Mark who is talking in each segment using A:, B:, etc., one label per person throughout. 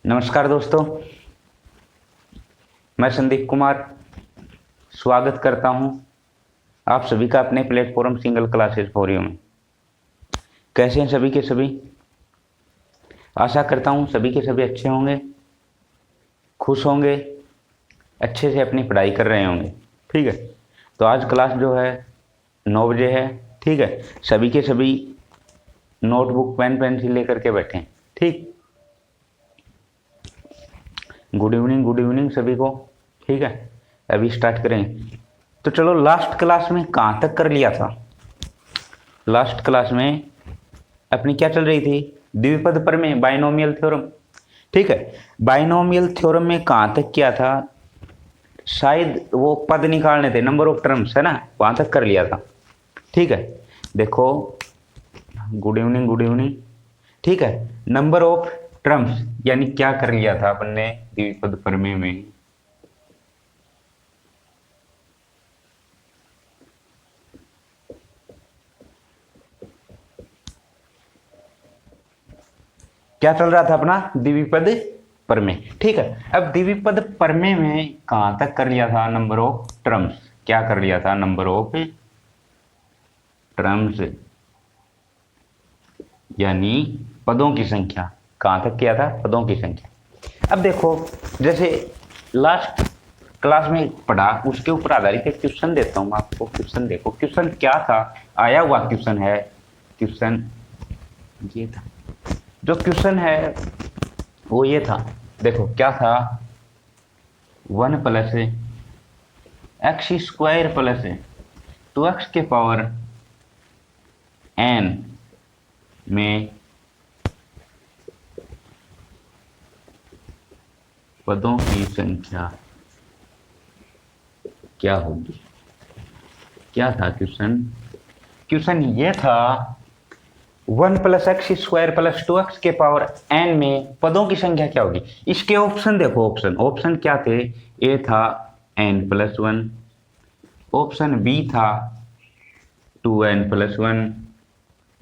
A: नमस्कार दोस्तों, मैं संदीप कुमार स्वागत करता हूं आप सभी का अपने प्लेटफॉर्म सिंगल क्लासेस फोरम में। कैसे हैं सभी के सभी? आशा करता हूं सभी के सभी अच्छे होंगे, खुश होंगे, अच्छे से अपनी पढ़ाई कर रहे होंगे। ठीक है, तो आज क्लास जो है 9 बजे है। ठीक है, सभी के सभी नोटबुक पेन पेंसिल लेकर के बैठे हैं। ठीक, गुड इवनिंग सभी को। ठीक है, अभी स्टार्ट करें। तो चलो, लास्ट क्लास में कहाँ तक कर लिया था? लास्ट क्लास में अपनी क्या चल रही थी? द्विपद प्रमेय, बाइनोमियल थ्योरम। ठीक है, बाइनोमियल थ्योरम में कहाँ तक किया था? शायद वो पद निकालने थे, नंबर ऑफ टर्म्स, है ना, वहां तक कर लिया था। ठीक है, देखो, गुड इवनिंग। ठीक है, नंबर ऑफ टर्म्स यानी क्या कर लिया था अपन ने द्विपद प्रमेय में? क्या चल रहा था अपना? द्विपद प्रमेय। ठीक है, अब द्विपद प्रमेय में कहां तक कर लिया था? Number of terms. क्या कर लिया था? नंबर ऑफ टर्म्स यानी पदों की संख्या। कहां तक किया था? पदों की संख्या। अब देखो, जैसे लास्ट क्लास में पढ़ा, उसके ऊपर आधारित एक क्वेश्चन देता हूं आपको। क्वेश्चन देखो, क्वेश्चन क्या था? आया हुआ क्वेश्चन है। क्वेश्चन ये था, जो क्वेश्चन है वो ये था। देखो क्या था? 1 plus x square plus 2x के पावर n में पदों की संख्या क्या होगी? क्या था क्वेश्चन? क्वेश्चन ये था, 1 plus x square plus 2x के पावर n में पदों की संख्या क्या होगी? इसके ऑप्शन देखो। ऑप्शन क्या थे? ए था n प्लस 1, ऑप्शन बी था 2n प्लस 1,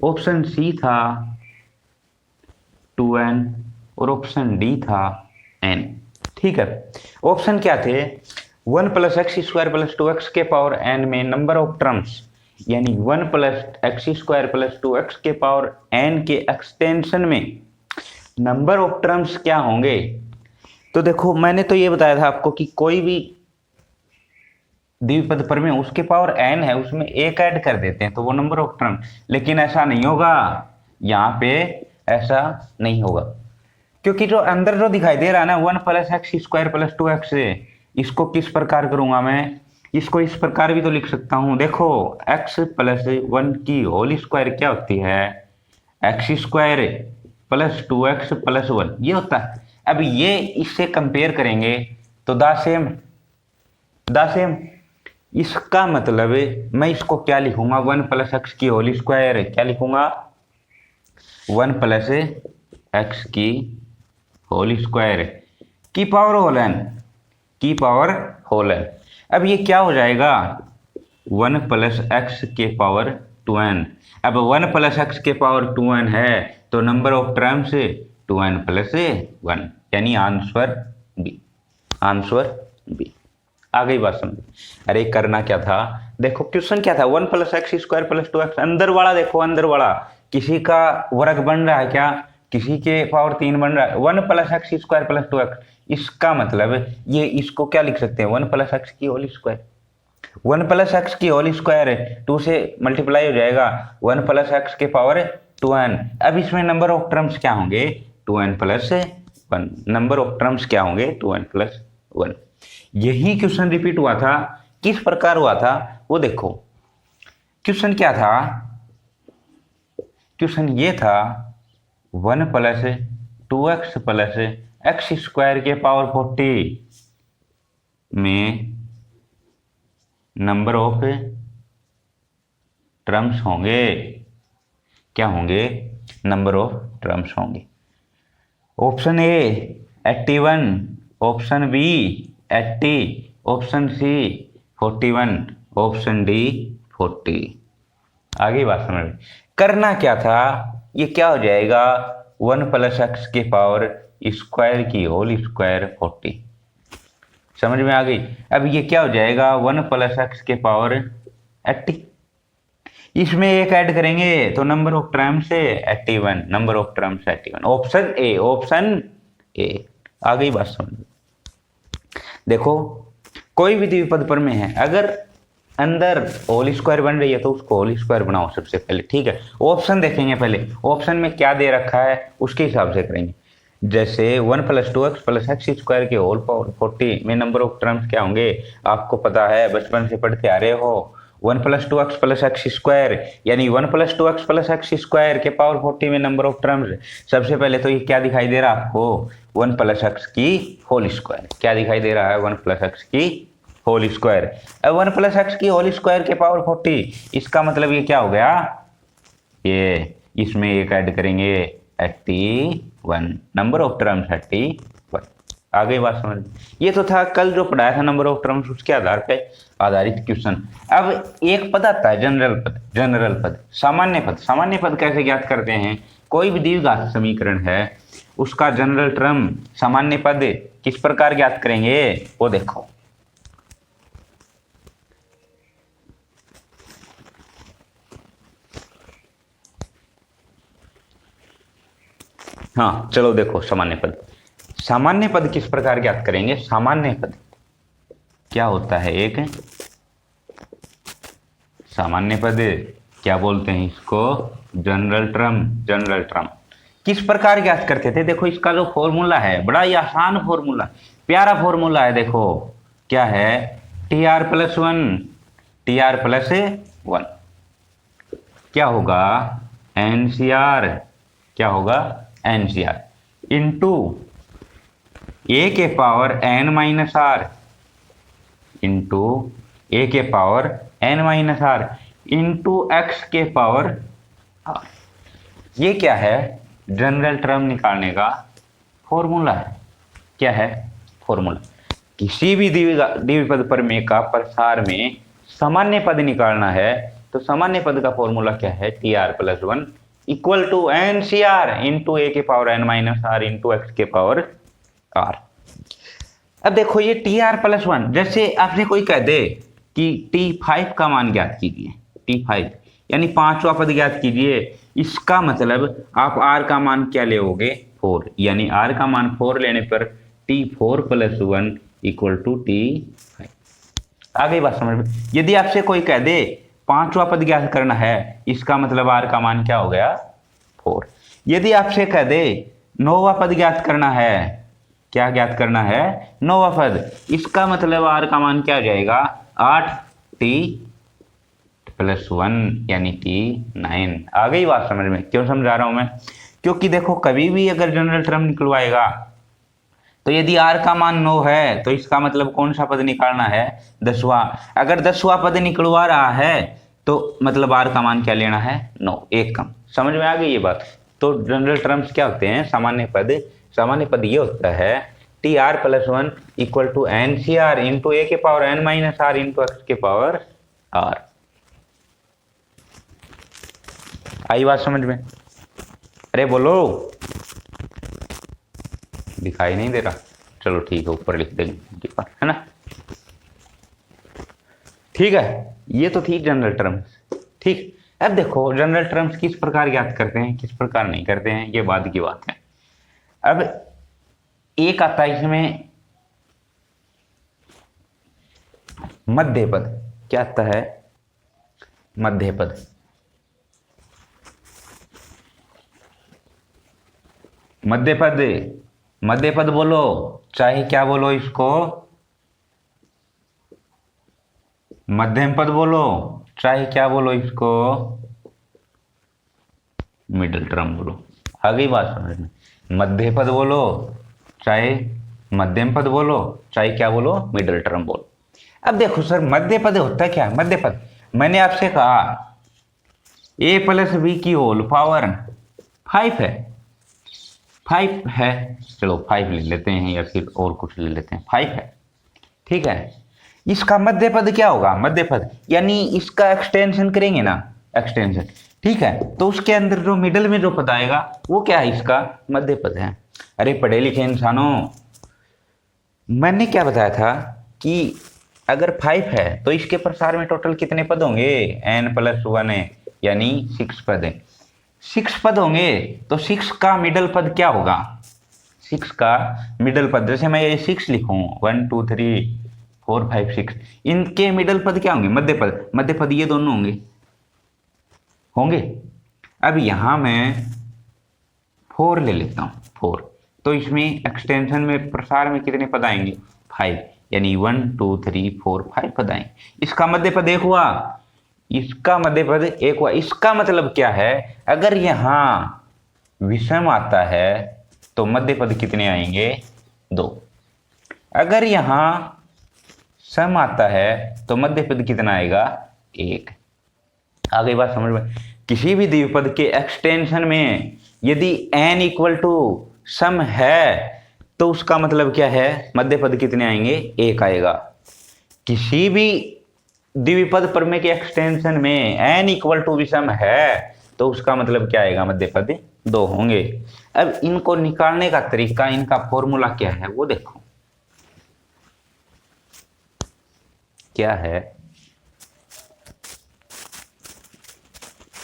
A: ऑप्शन सी था 2n और ऑप्शन डी था n। ठीक है, ऑप्शन क्या थे? 1 plus x square plus 2x के पावर n में नंबर ऑफ टर्म्स यानी 1 plus x square plus 2x के पावर n के एक्सटेंशन में नंबर ऑफ टर्म्स क्या होंगे? तो देखो, मैंने तो ये बताया था आपको कि कोई भी द्विपद प्रमेय उसके पावर n है, उसमें एक ऐड कर देते हैं तो वो नंबर ऑफ टर्म। लेकिन ऐसा नहीं होगा, यहाँ पे ऐसा नहीं होगा, क्योंकि जो अंदर जो दिखाई दे रहा है ना, 1 plus x square plus 2x, इसको किस प्रकार करूंगा मैं? इसको इस प्रकार भी तो लिख सकता हूं। देखो, x प्लस 1 की होल स्क्वायर क्या होती है? X square plus 2x plus 1 ये होता है। अब ये इससे कंपेयर करेंगे तो द सेम। इसका मतलब मैं इसको क्या लिखूंगा? 1 प्लस एक्स की होल स्क्वायर क्या लिखूंगा? 1 प्लस एक्स की होल स्क्वायर की पावर होल n। अब ये क्या हो जाएगा? 1 प्लस एक्स के पावर 2n। अब 1 प्लस एक्स के पावर 2n है तो number of terms 2n plus 1 यानी आंसर बी। आ गई बात समझ? अरे करना क्या था? देखो क्वेश्चन क्या था? 1 plus x square plus 2x। अंदर वाला देखो, अंदर वाला किसी का वर्ग बन रहा है क्या? किसी के पावर 3 बन रहा है। 1 plus x square plus 2x, इसका मतलब ये इसको क्या लिख सकते हैं? 1 प्लस एक्स की होल स्क्वायर। 1 प्लस एक्स की होल स्क्वायर 2 से मल्टीप्लाई हो जाएगा, 1 प्लस एक्स के पावर 2n। अब इसमें नंबर ऑफ टर्म्स क्या होंगे? 2n plus 1। Number of terms क्या होंगे? 2n plus 1। यही क्वेश्चन रिपीट हुआ था। किस प्रकार हुआ था वो देखो। क्वेश्चन क्या था? क्वेश्चन ये था, 1 plus 2x plus x square के पावर 40 में नंबर ऑफ टर्म्स होंगे। क्या होंगे? नंबर ऑफ टर्म्स होंगे। Option A 81, option B 80, option C 41, option D 40। आगे बात समझ में? करना क्या था? ये क्या हो जाएगा? 1 प्लस एक्स के पावर स्क्वायर की होल स्क्वायर 40। समझ में आ गई। अब ये क्या हो जाएगा 1 + x के पावर 80। इसमें एक ऐड करेंगे तो नंबर ऑफ टर्म्स से 81, number of terms 81। Option A, option A. आ गई बात समझ में। देखो कोई भी द्विपद पर में है, अगर अंदर होल स्क्वायर बन रही है तो उसको होल स्क्वायर बनाओ सबसे पहले, ठीक है। ऑप्शन देखेंगे पहले, ऑप्शन में क्या दे रखा है उसके हिसाब से करेंगे। जैसे 1 + 2x + x² के होल पावर 40 में नंबर ऑफ टर्म्स क्या होंगे, आपको पता है, बचपन से पढ़ते आ रहे हो। 1 + 2x + x² यानी 1 + 2x + x² के पावर 40 में नंबर ऑफ टर्म्स। सबसे पहले तो ये क्या दिखाई दे रहा है आपको, 1 + x की होल स्क्वायर। क्या दिखाई दे रहा है, 1 + x की होल स्क्वायर। अब 1 + x की होल स्क्वायर के पावर 40, इसका मतलब ये क्या हो गया, ये इसमें एक ऐड करेंगे 81, नंबर ऑफ टर्म्स 81। आ गई बात समझ। ये तो था कल जो पढ़ाया था नंबर ऑफ टर्म्स, उसके आधार पे आधारित क्वेश्चन। अब एक पद आता है जनरल पद, जनरल पद, सामान्य पद। सामान्य पद कैसे ज्ञात करते हैं, कोई भी द्विघात समीकरण है उसका जनरल टर्म सामान्य पद किस प्रकार ज्ञात करेंगे वो देखो। हाँ चलो देखो, सामान्य पद, सामान्य पद किस प्रकार ज्ञात करेंगे। सामान्य पद क्या होता है, एक सामान्य पद क्या बोलते हैं इसको, जनरल टर्म। जनरल टर्म किस प्रकार ज्ञात करते थे, देखो इसका जो फॉर्मूला है बड़ा ही आसान फॉर्मूला, प्यारा फॉर्मूला है। देखो क्या है, TR+1, TR+1 क्या होगा, NCR, क्या होगा NCR इंटू a के पावर n-r इंटू a के पावर n-r इंटू x के पावर r। ये क्या है, जनरल टर्म निकालने का फॉर्मूला है। क्या है फॉर्मूला, किसी भी द्विपद प्रमेय का प्रसार में सामान्य पद निकालना है तो सामान्य पद का फॉर्मूला क्या है, TR+1 equal to NCR into a के पावर n-r इंटू x के पावर r। अब देखो ये TR+1, जैसे आपने कोई कह दे कि T5 का मान ज्ञात कीजिए, T5 यानी पांचवा पद ज्ञात कीजिए, इसका मतलब आप r का मान क्या लेोगे 4, यानी r का मान 4 लेने पर T4+1 इक्वल टू T5। आ गई बात समझ में। यदि आपसे कोई कह दे पांचवा पद ज्ञात करना है, इसका मतलब r का मान क्या हो गया 4। यदि आपसे कह दे नौवा पद ज्ञात करना है, क्या ज्ञात करना है, नौवा पद, इसका मतलब r का मान क्या हो जाएगा 8T+1 यानी T9। आ गई बात समझ में। क्यों समझा रहा हूं मैं, क्योंकि देखो कभी भी अगर जनरल टर्म निकलवाएगा तो यदि r का मान 9 है तो इसका मतलब कौन सा पद निकालना है, 10वां। अगर 10वां पद निकलवा रहा है तो मतलब r का मान क्या लेना है 9, एक कम। समझ में आ गई ये बात। तो जनरल टर्म्स क्या होते हैं, सामान्य पद। सामान्य पद ये होता है TR+1 equal to NCR into a के पावर n-r इंटू x के पावर r। आई बात समझ में, अरे बोलो, दिखाई नहीं दे रहा, चलो ठीक है ऊपर लिख देंगे है ना। ठीक है, ये तो थी जनरल टर्म्स। ठीक, अब देखो जनरल टर्म्स किस प्रकार ज्ञात करते हैं, किस प्रकार नहीं करते हैं, ये बाद की बात है। अब एक आता है इसमें मध्य पद। क्या आता है, मध्य पद। मध्य पद, मध्य पद बोलो चाहे क्या बोलो इसको, मध्यम पद बोलो चाहे क्या बोलो इसको, मिडिल टर्म बोलो। आ गई बात समझ में। मध्य पद बोलो चाहे मध्यम पद बोलो चाहे क्या बोलो, मिडिल टर्म बोलो। अब देखो सर मध्य पद होता है क्या, मध्य पद मैंने आपसे कहा a+b की होल पावर 5 है, 5 है, चलो 5 ले लेते हैं या फिर और कुछ ले लेते हैं, 5 है, ठीक है। इसका मध्य पद क्या होगा, मध्य पद यानी इसका एक्सटेंशन करेंगे ना, एक्सटेंशन, ठीक है। तो उसके अंदर जो मिडल में जो पद आएगा वो क्या है, इसका मध्य पद है। अरे पढ़े लिखे इंसानों, मैंने क्या बताया था कि अगर 5 है तो इसके प्रसार में टोटल कितने पद होंगे, n+1 है, यानी 6 पद है। 6 पद होंगे तो 6 का मिडल पद क्या होगा, 6 का मिडल पद, जैसे मैं ये 6 लिखूं 1 2 3 4 5 6, इनके मिडल पद क्या होंगे, मध्य पद, मध्य पद ये दोनों होंगे, होंगे। अब यहां मैं 4 ले लेता हूं, 4, तो इसमें एक्सटेंशन में प्रसार में कितने पद आएंगे, 5, यानी 1 2 3 4 5 पद आएंगे। इसका मध्य पद एक हुआ, इसका मध्य पद एक हुआ। इसका मतलब क्या है, अगर यहां विषम आता है तो मध्य पद कितने आएंगे, 2। अगर यहां सम आता है तो मध्य पद कितना आएगा, 1। आगे बात समझ में। किसी भी द्विपद के एक्सटेंशन में यदि n इक्वल टू सम है तो उसका मतलब क्या है, मध्य पद कितने आएंगे, 1 आएगा। किसी भी द्विपद प्रमेय के एक्सटेंशन में n इक्वल टू विषम है तो उसका मतलब क्या आएगा, मध्य पद 2 होंगे। अब इनको निकालने का तरीका, इनका फॉर्मूला क्या है वो देखो, क्या है,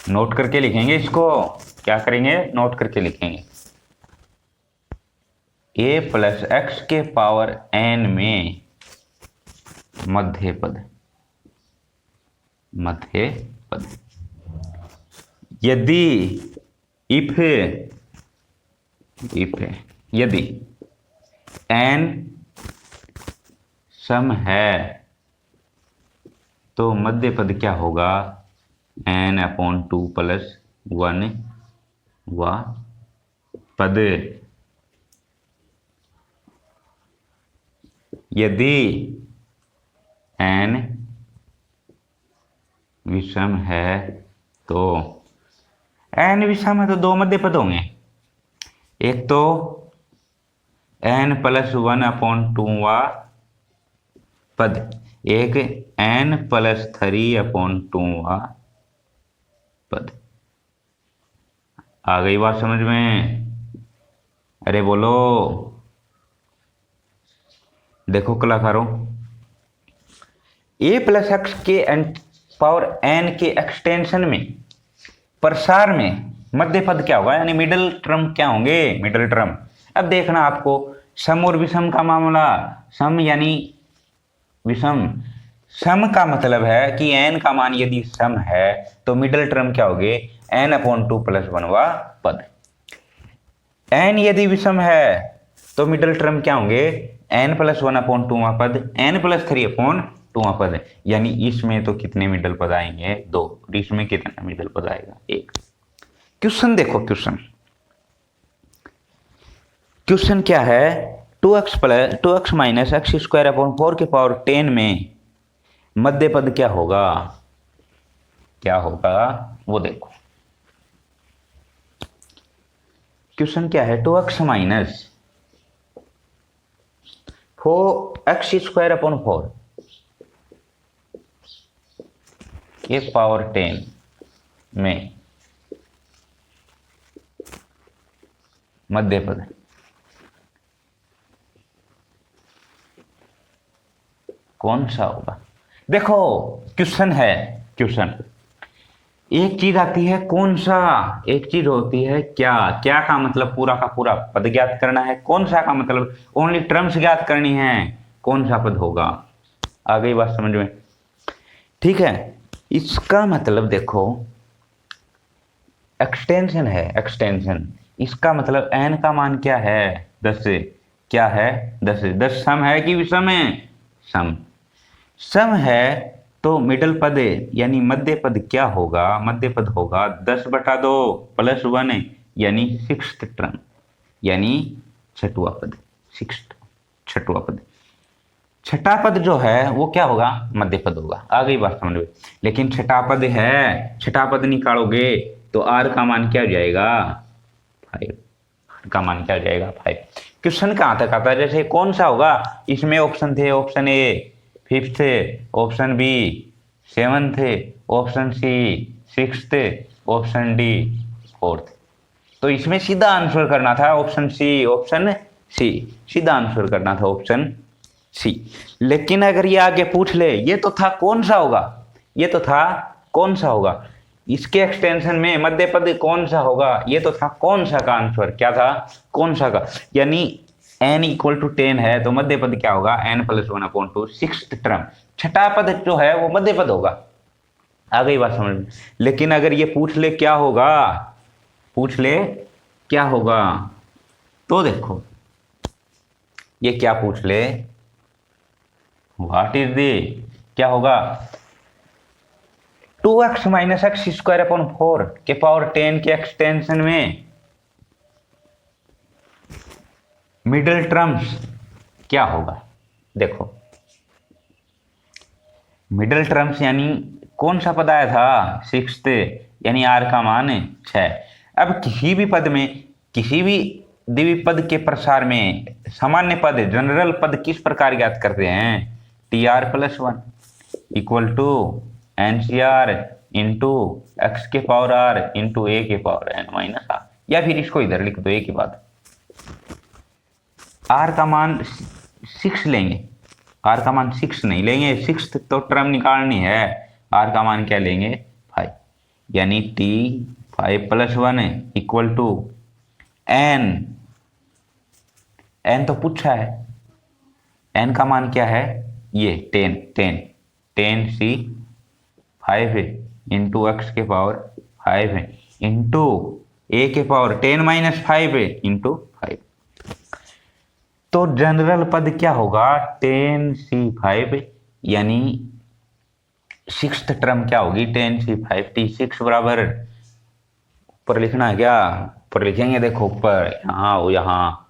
A: नोट करके लिखेंगे इसको। क्या करेंगे, नोट करके लिखेंगे। a+x के पावर n में मध्य पद, मध्य पद, यदि इफ यदि n सम है तो मध्य पद क्या होगा, n/2 + 1 व पद। यदि n विषम है तो n विषम है तो 2 मध्य पद होंगे, एक तो n+1/2 वा पद, एक n+3/2 वा पद। आ गई बात समझ में, अरे बोलो, देखो कलाकारों, a+x के पावर n के एक्सटेंशन में प्रसार में मध्य पद क्या होगा, यानी मिडल टर्म क्या होंगे, मिडल टर्म। अब देखना आपको सम और विषम का मामला, सम यानी विषम, सम का मतलब है कि n का मान यदि सम है तो मिडल टर्म क्या होगे, n/2 + 1 वा पद। n यदि विषम है तो मिडल टर्म क्या होंगे, n+1/2 वा पद, n+3/2 वा पद, यानी इसमें तो कितने मिडल पद आएंगे, 2, और इसमें कितना मिडल पद आएगा, 1। क्वेश्चन देखो, क्वेश्चन क्या है, 2x - x² 4 में मध्य पद क्या होगा, वो देखो। क्वेश्चन क्या है, 2x - 4x² 4 के पावर 10 में मध्य पद कौन सा होगा। देखो क्वेश्चन है, क्वेश्चन एक चीज आती है कौन सा, एक चीज होती है क्या, क्या का मतलब पूरा का पूरा पद ज्ञात करना है, कौन सा का मतलब ओनली टर्म्स ज्ञात करनी है, कौन सा पद होगा। आ गई बात समझ में, ठीक है। इसका मतलब देखो, एक्सटेंशन है, एक्सटेंशन, इसका मतलब n का मान क्या है, 10 से, क्या है 10 से। 10 सम है कि विषम है, सम, सम है तो मिडल पद यानी मध्य पद क्या होगा, मध्य पद होगा 10/2 + 1 यानी 6th टर्म, यानी छठवां पद, 6th, छठवां पद। छठा पद जो है वो क्या होगा, मध्य पद होगा। आ गई बात समझ में। लेकिन छठा पद है, छठा पद निकालोगे तो r का मान क्या हो जाएगा, 5, r का मान क्या हो जाएगा, 5। क्वेश्चन कहाँ तक आता है, जैसे कौन सा होगा, इसमें ऑप्शन थे, option A 5th, option B 7th, option C 6th, option D 4th। तो इसमें सीधा आंसर करना था ऑप्शन सी, सीधा आंसर करना था ऑप्शन सी। लेकिन अगर ये आगे पूछ ले ये तो था कौन सा होगा, ये तो था कौन सा होगा, इसके एक्सटेंशन में मध्य पद कौन सा होगा, ये तो था कौन सा का आंसर, क्या था कौन सा का, यानी n इक्वल टू 10 है तो मध्य पद क्या होगा n प्लस 1/2 सिक्स्थ टर्म, छठा पद जो है वो मध्य पद होगा। आ गई बात समझ में। लेकिन अगर ये पूछ ले क्या होगा, पूछ ले क्या होगा, तो देखो ये क्या पूछ ले, व्हाट इज दी, क्या होगा 2x minus x square upon 4 के पावर 10 के एक्सटेंशन में मिडिल टर्म्स क्या होगा। देखो मिडिल टर्म्स यानी कौन सा पद आया था सिक्स्थ, यानी r का मान 6। अब किसी भी पद में, किसी भी द्विपद के प्रसार में सामान्य पद जनरल पद किस प्रकार ज्ञात करते हैं, tr+1 equal to NCR into x के पावर r इंटू a के पावर n माइनस r, या फिर इसको इधर लिख दो एक ही बात, r का मान 6 लेंगे, r का मान 6 नहीं लेंगे, सिक्स तो टर्म निकालनी है, r का मान क्या लेंगे 5, यानी t5+1 इक्वल टू n तो पूछा है, n का मान क्या है ये 10 सी 5 इंटू एक्स के पावर 5 इंटू a के पावर 10 माइनस 5 इंटू 5। तो जनरल पद क्या होगा 10c5, यानी सिक्स्थ टर्म क्या होगी 10c5, t6 बराबर ऊपर लिखना है क्या, ऊपर लिखेंगे देखो ऊपर यहाँ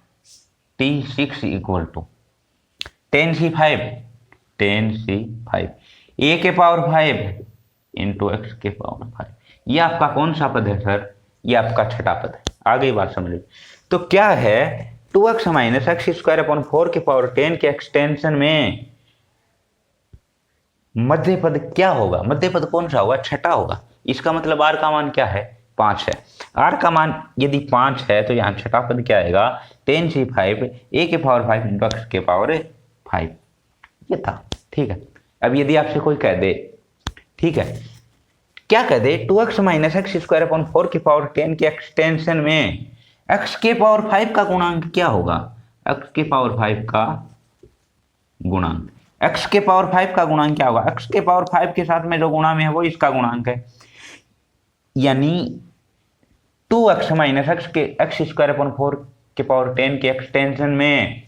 A: t6 equal to 10c5 a के पावर 5 इंटू एक्स के पावर 5। ये आपका कौन सा पद है सर, ये आपका छठा पद है। आ गई बात समझ। तो क्या है 2x minus x square upon 4 के पावर 10 के एक्सटेंशन में मध्य पद क्या होगा, मध्य पद कौन सा होगा, छठा होगा। इसका मतलब r का मान क्या है 5 है, r का मान यदि 5 है तो यहाँ छठा पद क्या आएगा 10c5 a के पावर 5 इंटू एक्स के पावर 5, ये था। ठीक है, अब यदि आपसे कोई कह दे, ठीक है क्या कह दे 2x minus x square upon 4 के पावर 10 के एक्सटेंशन में x के पावर 5 का गुणांक क्या होगा, x के पावर 5 का गुणांक, x के पावर 5 का गुणांक क्या होगा, x के पावर 5 के साथ में जो गुणा में है वो इसका गुणांक है, यानी 2x minus x square upon 4 के पावर 10 के एक्सटेंशन में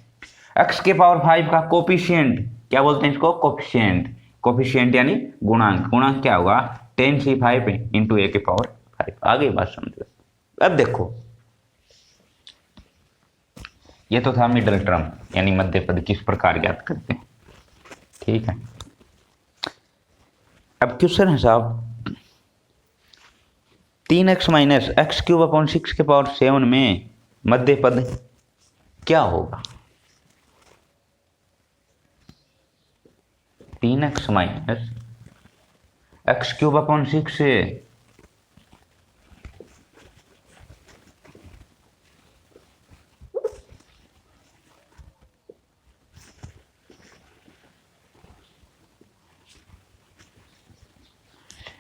A: x के पावर 5 का कोफिशिएंट, क्या बोलते हैं इसको कोफिशिएंट, कोफिशिएंट यानी गुणांक, गुणांक क्या होगा 10c5 इंटू a के पावर 5। आगे बात समझो। अब देखो ये तो था मिडिल टर्म यानी मध्य पद किस प्रकार ज्ञात करते हैं। ठीक है, अब क्वेश्चन है साहब 3x minus x cube upon 6 के पावर 7 में मध्य पद क्या होगा, 3x minus x cube upon 6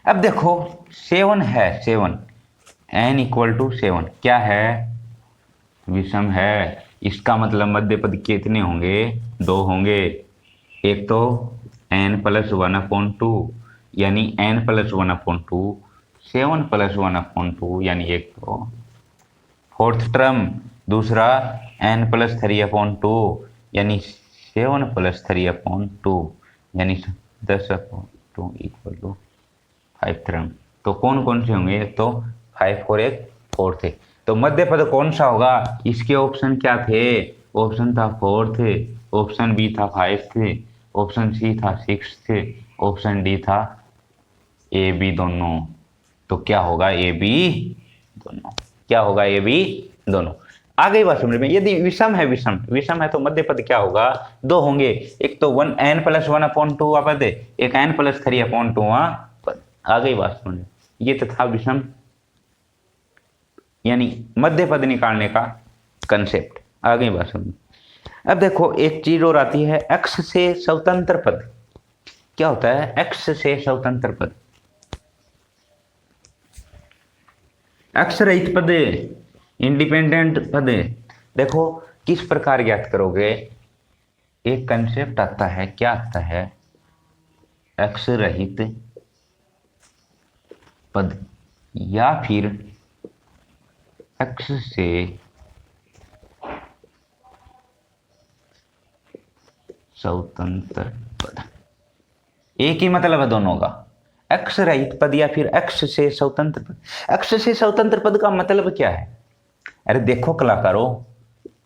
A: अब देखो 7 है, 7 n इक्वल टू 7 क्या है विषम है, इसका मतलब मध्य पद कितने होंगे 2 होंगे, एक तो n+1/2 यानी n+1/2 7+1/2 यानी एक तो फोर्थ टर्म, दूसरा n+3/2 यानी 7+3/2 यानी 10/2 इक्वल टू 5 टर्म। तो कौन कौन से होंगे, तो 5 और एक 4 थे। तो मध्य पद कौन सा होगा, इसके ऑप्शन क्या थे, ऑप्शन था 4 थे, ऑप्शन बी था 5 थे, ऑप्शन सी था 6 थे, ऑप्शन डी था ए बी दोनों। तो क्या होगा ए बी दोनों, क्या होगा ए बी दोनों। आ गई बात समझ में। यदि विषम है, विषम है तो मध्य पद क्या होगा 2 होंगे, एक तो n+1/2 पद, एक n+3/2 पद। आ गई बात समझ में। ये तो था विषम यानी मध्य पद निकालने का कंसेप्ट। आगे बात सुनिए। अब देखो एक चीज और आती है, एक्स से स्वतंत्र पद। क्या होता है एक्स से स्वतंत्र पद? एक्स रहित पद, इंडिपेंडेंट पद। देखो किस प्रकार ज्ञात करोगे? एक कंसेप्ट आता है, क्या आता है? एक्स रहित पद या फिर एक्स से स्वतंत्र पद। एक ही मतलब है दोनों का, एक्स रहित पद या फिर एक्स से स्वतंत्र पद। एक्स से स्वतंत्र पद का मतलब क्या है? अरे देखो कलाकारों,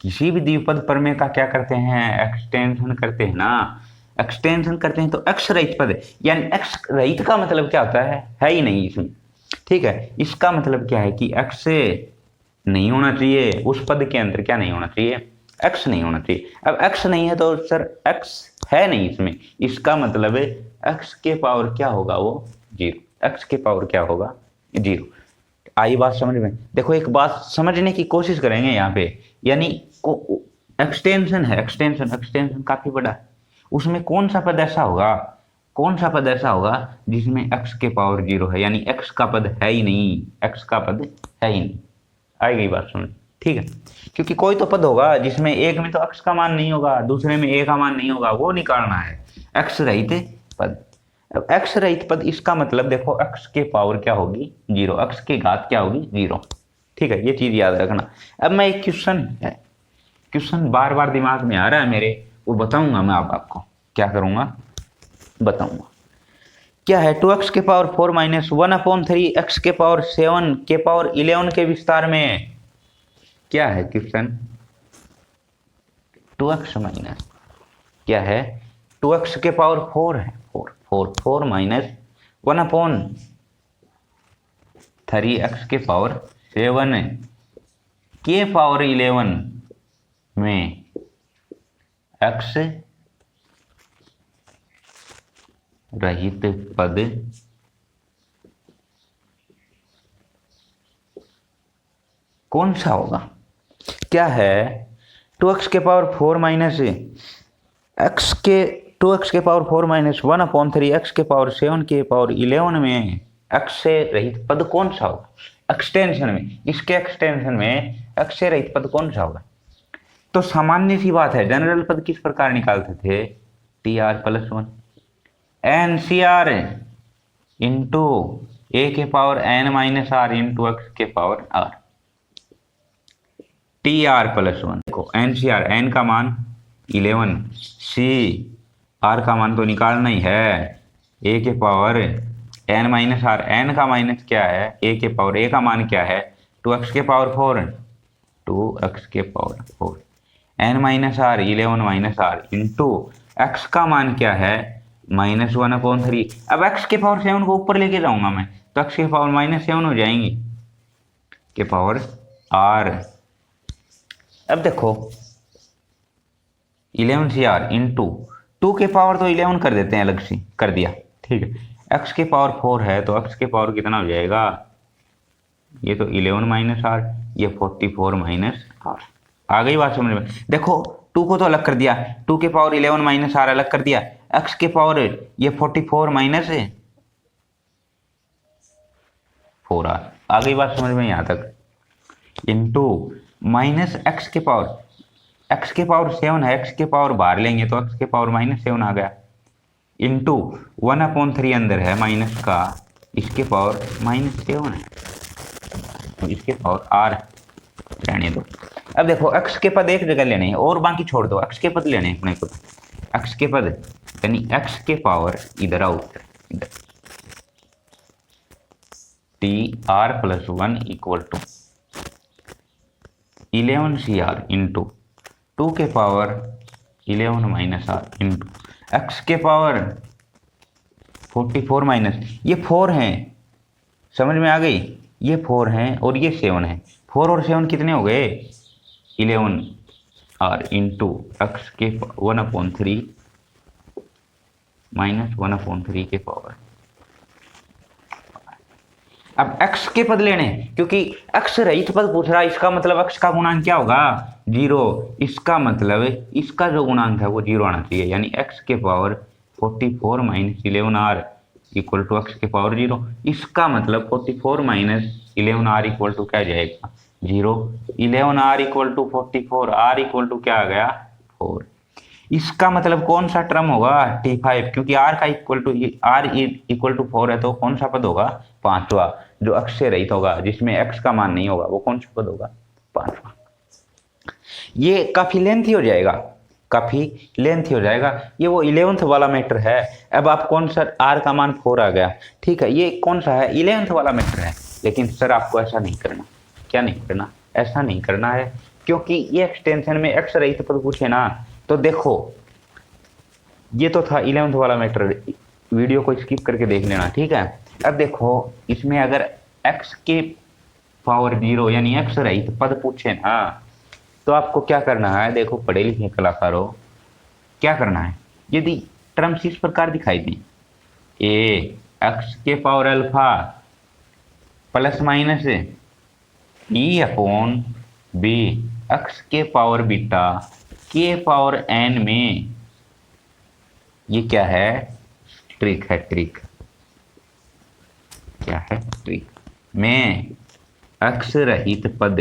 A: किसी भी द्विपद प्रमेय का क्या करते हैं? एक्सटेंशन करते हैं ना। एक्सटेंशन करते हैं तो एक्स रहित पद, यानी एक्स रहित का मतलब क्या होता है ही नहीं इसमें। ठीक है, इसका मतलब क्या है कि एक्स से नहीं होना चाहिए, उस पद के अंदर क्या नहीं होना चाहिए? एक्स नहीं होना चाहिए। अब एक्स नहीं है तो सर एक्स है नहीं इसमें, इसका मतलब है एक्स के पावर क्या होगा? वो जीरो। एक्स के पावर क्या होगा? जीरो। आई बात समझ में? देखो एक बात समझने की कोशिश करेंगे यहाँ पे, यानी एक्सटेंशन है, एक्सटेंशन काफी बड़ा है। उसमें कौन सा पद ऐसा होगा, कौन सा पद ऐसा होगा जिसमें एक्स के पावर जीरो है, यानी एक्स का पद है ही नहीं, एक्स का पद है ही नहीं। आई गई बात समझ? ठीक है, क्योंकि कोई तो पद होगा जिसमें एक में तो एक्स का मान नहीं होगा, दूसरे में ए का मान नहीं होगा, वो निकालना है। एक्स रहित पद। अब एक्स रहित पद, इसका मतलब देखो एक्स के पावर क्या होगी? जीरो। एक्स की घात क्या होगी? जीरो। ठीक है, ये चीज याद रखना। अब मैं एक क्वेश्चन बार बार दिमाग में आ रहा है मेरे, वो बताऊंगा मैं आपको। क्या करूंगा? बताऊंगा। क्या है? 2x के पावर 4 माइनस 1/3 x के पावर 7 के पावर 11 के विस्तार में। क्या है क्वेश्चन? 2x माइनस क्या है? 2x के पावर 4 है, 4 माइनस 1/3 x के पावर 7 के पावर 11 में x रहित पद कौन सा होगा? क्या है? 2x के पावर 4 माइनस एक्स के 2x के पावर 4 माइनस 1/3 x के पावर 7 के पावर 11 में x से रहित पद कौन सा होगा? एक्सटेंशन में, इसके एक्सटेंशन में x से रहित पद कौन सा होगा? तो सामान्य सी बात है, जनरल पद किस प्रकार निकालते थे? TR+1 NCR इंटू ए के power n minus r into x के पावर r। TR+1 देखो, NCR n का मान 11, C r का मान तो निकालना ही है, a के power n minus r, n का माइनस क्या है? a के पावर, a का मान क्या है? 2x के पावर 4, 2x के power 4 n minus r 11 minus r into x का मान क्या है? -1/3। अब x के पावर 7 को ऊपर लेके जाऊंगा मैं, तो x के पावर -7 हो जाएंगी के पावर r। अब देखो 11CR इंटू 2 के पावर तो 11 कर देते हैं, अलग से कर दिया। ठीक है, x के पावर 4 है तो x के पावर कितना हो जाएगा? ये तो 11 माइनस आर, ये 44 माइनस आर। आ गई बात समझ में? देखो 2 को तो अलग कर दिया, 2 के पावर 11 माइनस आर अलग कर दिया, x के पावर ये 44 माइनस 4r। आ गई बात समझ में यहाँ तक? इंटू माइनस x के पावर 7 है, x के पावर बाहर लेंगे तो x के पावर -7 आ गया, इंटू 1/3 अंदर है माइनस का, इसके पावर -7 है, तो इसके पावर r रहने दो। अब देखो x के पद एक जगह लेने हैं और बाकी छोड़ दो, x के पद लेने हैं अपने को। x के पद यानी x के पावर इधर आओ, इधर TR+1 equal to 11CR into 2 के power 11 minus r into x के पावर 44 माइनस, ये 4 हैं, समझ में आ गई? ये 4 हैं और ये 7 है, 4 और 7 कितने हो गए? 11R इंटू एक्स के 1/3 -1/3 के पावर। अब x के पद लेने, क्योंकि x रहित पद पूछ रहा है, इसका मतलब x का गुणांक क्या होगा, 0। इसका मतलब इसका जो गुणांक है वो 0 आना चाहिए, यानी x के power 44 minus 11r equal to x के पावर 0। इसका मतलब 44 माइनस 11r इक्वल टू क्या जाएगा, 0। 11r equal to 44, r equal to क्या आ गया, 4। इसका मतलब कौन सा टर्म होगा, T5, क्योंकि r का equal to r equal to 4 है, तो कौन सा पद होगा, पांचवा, जो x से रहित होगा, जिसमें x का मान नहीं होगा, वो कौन सा पद होगा, पांचवा। ये काफी लेंथी हो जाएगा, काफी लेंथी हो जाएगा। ये वो 11th वाला मैटर है। अब आप कौन सा, r का मान 4 आ गया, ठीक है, ये कौन सा है, 11th वाला मैटर है। लेकिन सर आपको ऐसा नहीं करना, क्या नहीं करना, ऐसा नहीं करना है, क्योंकि ये एक्सटेंशन में x रहित पद पूछे ना, तो देखो ये तो था 11th वाला मैटर, वीडियो को स्किप करके देख लेना, ठीक है। अब देखो इसमें अगर x के पावर 0 यानी x रहित पद पूछे ना, तो आपको क्या करना है, देखो पढ़े लिखे कलाकारों, क्या करना है, यदि टर्म्स इस प्रकार दिखाई दी, ए एक्स के power alpha plus minus e upon b x के पावर बीटा के पावर एन में, ये क्या है, ट्रिक है, ट्रिक क्या है, ट्रिक में एक्स रहित पद,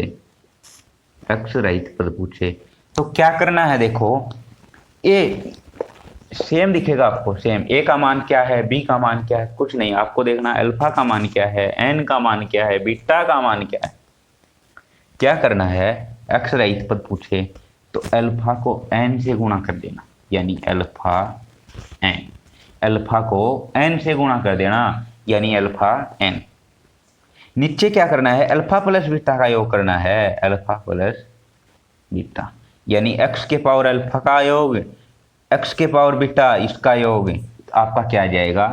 A: एक्स रहित पद पूछे तो क्या करना है, देखो ए सेम दिखेगा आपको, सेम, ए का मान क्या है, बी का मान क्या है, कुछ नहीं, आपको देखना अल्फा का मान क्या है, एन का मान क्या है, बीटा का मान क्या है। क्या करना है, एक्स रहित पद पूछे तो अल्फा को एन से गुणा कर देना, यानी अल्फा एन, अल्फा को एन से गुणा कर देना, यानी अल्फा एन। नीचे क्या करना है, अल्फा प्लस बीटा का योग करना है, अल्फा प्लस बीटा, यानी एक्स के पावर अल्फा का योग, एक्स के पावर बीटा इसका योग, आपका क्या आ जाएगा,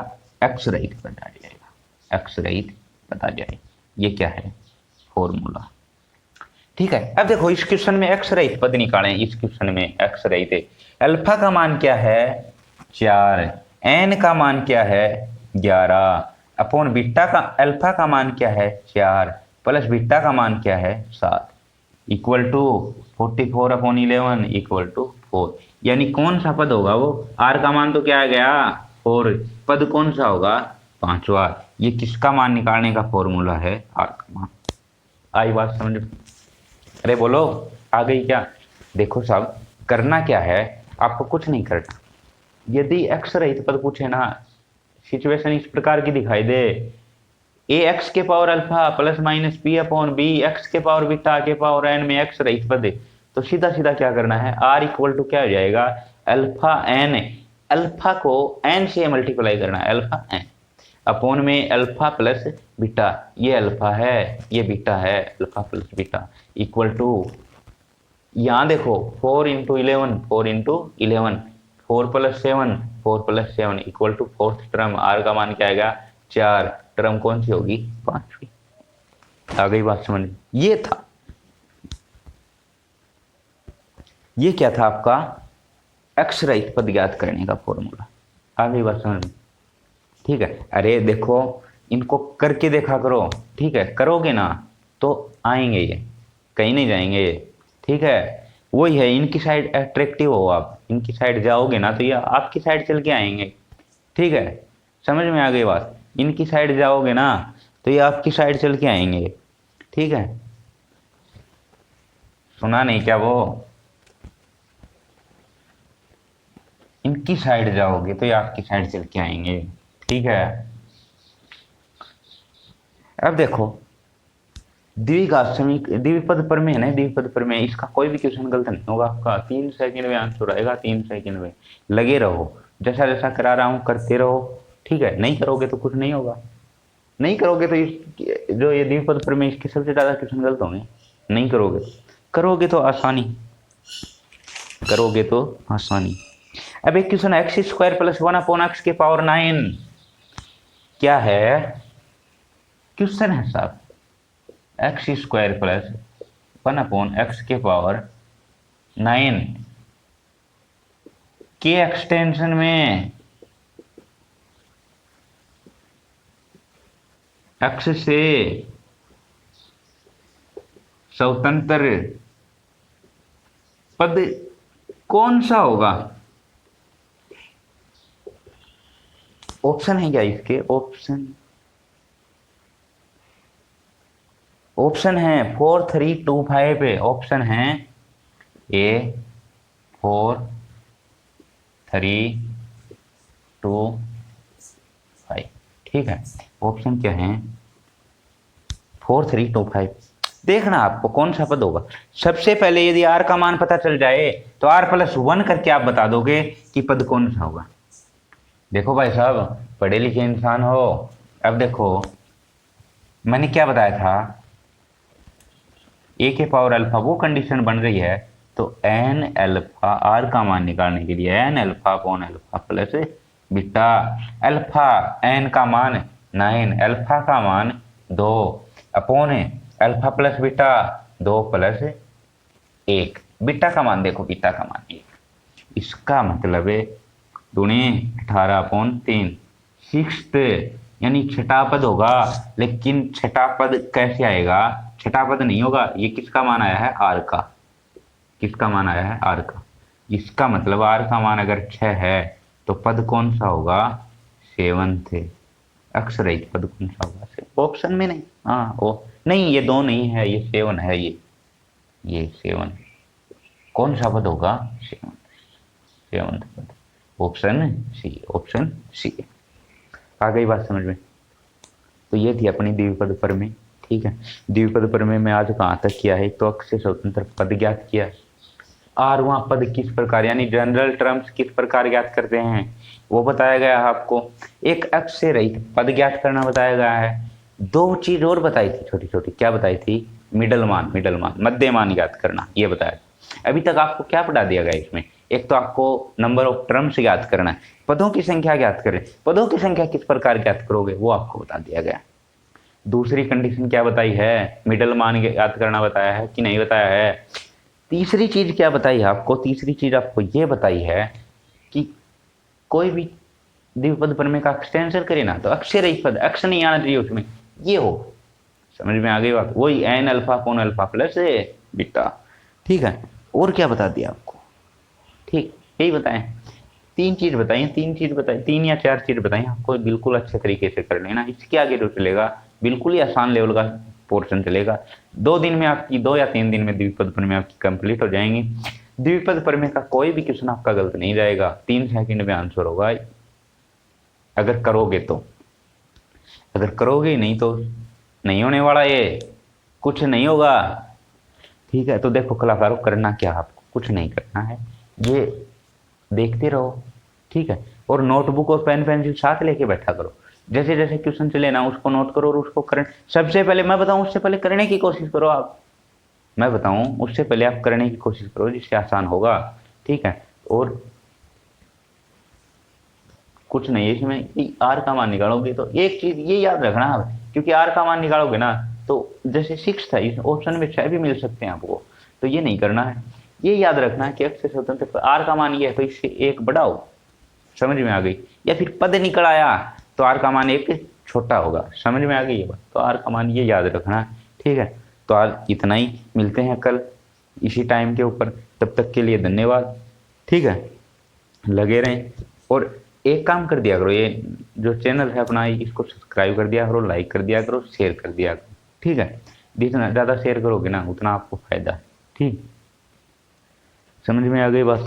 A: एक्स रहित पद आ जाएगा, एक्स रहित पद आ जाएगा। ये क्या है, फॉर्मूला, ठीक है। अब देखो इस क्वेश्चन में एक्स रहित पद निकालें, इस क्वेश्चन में एक्स रहित, अल्फा का मान क्या है, 4, एन का मान क्या है, 11 अपॉन बीटा का, अल्फा का मान क्या है, 4 प्लस बीटा का मान क्या है, 7 equal to 44 upon 11 equal to 4। यानी कौन सा पद होगा वो, आर का मान तो क्या आ गया, 4, पद कौन सा होगा, पांचवा। ये किसका मान निकालने का फॉर्मूला है, आर का मान। आई बात समझ, अरे बोलो आ गई क्या। देखो साहब करना क्या है, आपको कुछ नहीं करना, यदि एक्स रहित पद पूछे ना, सिचुएशन इस प्रकार की दिखाई दे, ए एक्स के power alpha plus minus b upon b x के पावर बीटा के पावर एन में एक्स रहित पद, तो सीधा सीधा क्या करना है, आर इक्वल टू क्या हो जाएगा, अल्फा एन, अल्फा को एन से मल्टीप्लाई करना है, अल्फा एन अपॉन में अल्फा प्लस बीटा, ये अल्फा है ये बीटा है, alpha plus beta equal to, यहां देखो 4 into 11, 4 into 11, 4 plus 7, 4 plus 7 equal to fourth term, r का मान क्या आएगा, 4, टर्म कौन सी होगी, पांचवी। आ गई बात समझ, ये था, ये क्या था आपका एक्स रहित पद ज्ञात करने का फॉर्मूला। आ गई बात समझ में, ठीक है। अरे देखो इनको करके देखा करो, ठीक है, करोगे ना तो आएंगे ये, कहीं नहीं जाएंगे ये, ठीक है। वही है, इनकी साइड अट्रैक्टिव हो, आप इनकी साइड जाओगे ना तो ये आपकी साइड चल के आएंगे, ठीक है, समझ में आ गई बात। इनकी साइड जाओगे ना तो ये आपकी साइड चल के आएंगे, ठीक है। सुना नहीं क्या वो, इनकी साइड जाओगे तो ये आपकी साइड चल के आएंगे, ठीक है। अब देखो द्विघात समीकरण, द्विपद प्रमेय है ना, द्विपद प्रमेय, इसका कोई भी क्वेश्चन गलत नहीं होगा आपका, 3 सेकंड में आंसर आएगा, 3 सेकंड में लगे रहो, जैसा जैसा करा रहा हूँ करते रहो, ठीक है। नहीं करोगे तो कुछ नहीं होगा, नहीं करोगे तो जो ये द्विपद प्रमेय इसके सबसे ज्यादा क्वेश्चन गलत होंगे, नहीं करोगे, करोगे तो आसानी, करोगे तो आसानी। अब एक question x square plus 1 upon x के पावर 9 क्या है, क्वेश्चन है साहब, x square plus 1 upon x के पावर 9 के एक्सटेंशन में एक्स से स्वतंत्र पद कौन सा होगा? ऑप्शन है क्या इसके? ऑप्शन है 4 3 2 5 ऑप्शन है ए 4 3 2 5। ठीक है, ऑप्शन क्या है? 4 3 2 5। देखना आपको कौन सा पद होगा। सबसे पहले यदि आर का मान पता चल जाए तो r+1 करके आप बता दोगे कि पद कौन सा होगा। देखो भाई साहब, पढ़े लिखे इंसान हो। अब देखो मैंने क्या बताया था, ए के पावर अल्फा वो कंडीशन बन रही है, तो एन अल्फा आर का मान निकालने के लिए n alpha upon alpha plus beta. Alpha n का मान 9, अल्फा का मान 2 upon alpha plus beta 2 plus 1। Beta का मान देखो, बीटा का मान 1। इसका मतलब है दूनी 18/3 सिक्स्थ यानी छठा पद होगा। लेकिन छठा पद कैसे आएगा? छठा पद नहीं होगा। ये किसका मान आया है? आर का। किसका मान आया है? आर का। इसका मतलब आर का मान अगर 6 है तो पद कौन सा होगा? 7th अक्षरहित पद कौन सा होगा? ऑप्शन में नहीं, हाँ वो नहीं, ये 2 नहीं है, ये 7 है। ये 7 कौन सा पद होगा? 7th पद। Option C, option C. आ गई बात समझ में? तो ये थी अपनी द्विपद प्रमेय। ठीक है, द्विपद प्रमेय में आज कहाँ तक किया है? तो अक्ष से स्वतंत्र पद ज्ञात किया। और वहाँ पद किस प्रकार यानी जनरल टर्म्स किस प्रकार ज्ञात करते हैं वो बताया गया है आपको। एक अक्ष से रहित पद ज्ञात करना बताया गया है। 2 चीज और बताई थी छोटी छोटी। क्या बताई थी? मिडल मान मध्य मान ज्ञात करना, ये बताया। अभी तक आपको क्या पढ़ा दिया गया इसमें? एक तो आपको नंबर ऑफ टर्म्स ज्ञात करना है, पदों की संख्या ज्ञात करें। पदों की संख्या किस प्रकार ज्ञात करोगे वो आपको बता दिया गया। दूसरी कंडीशन क्या बताई है? मिडल मान ज्ञात करना बताया है कि नहीं बताया है? तीसरी चीज क्या बताई है आपको? तीसरी चीज आपको ये बताई है कि कोई भी द्विपद प्रमेय का एक्सटेंशन करे ना तो अक्षर रहित पद, अक्ष नहीं आना चाहिए उसमें, ये हो। समझ में आ गई बात? वही n alpha upon alpha plus beta. ठीक है, और क्या बता दिया आपको? ठीक, यही बताएं। 3 चीज बताई, 3 या 4 चीज बताई आपको, बिल्कुल अच्छे तरीके से कर लेना। इसके आगे जो चलेगा बिल्कुल ही आसान लेवल का पोर्शन चलेगा। 2 दिन में आपकी, 2 या 3 दिन में द्विपद प्रमेय आपकी कंप्लीट हो जाएंगी। द्विपद प्रमेय का कोई भी क्वेश्चन आपका गलत नहीं जाएगा, 3 सेकंड में आंसर होगा अगर करोगे तो। अगर करोगे नहीं तो नहीं होने वाला, ये कुछ नहीं होगा। ठीक है, तो देखो कलाकारों, करना क्या आपको? कुछ नहीं करना है, ये देखते रहो। ठीक है, और नोटबुक और पेन पेंसिल साथ लेके बैठा करो। जैसे जैसे क्वेश्चन चले ना उसको नोट करो और उसको करने, सबसे पहले मैं बताऊं उससे पहले करने की कोशिश करो आप। मैं बताऊं उससे पहले आप करने की कोशिश करो, जिससे आसान होगा। ठीक है, और कुछ नहीं है इसमें, आर का मान निकालोगे तो एक चीज ये याद रखना, क्योंकि आर का मान निकालोगे ना तो जैसे 6 था, इस ऑप्शन में 6 भी मिल सकते हैं आपको, तो ये नहीं करना है। ये याद रखना है कि अक्ष से स्वतंत्र आर का मान ये है तो इससे 1 बढ़ाओ। समझ में आ गई? या फिर पद निकल आया तो आर का मान 1 छोटा होगा। समझ में आ गई ये बात? तो आर का मान ये याद रखना है। ठीक है, तो आज इतना ही, मिलते हैं कल इसी टाइम के ऊपर। तब तक के लिए धन्यवाद। ठीक है, लगे रहें और एक काम कर दिया करो, ये जो चैनल है अपना इसको सब्सक्राइब कर दिया करो, लाइक कर दिया करो, शेयर कर दिया करो। ठीक है, जितना ज़्यादा शेयर करोगे ना उतना आपको फायदा। ठीक, समझ में आ गई बात?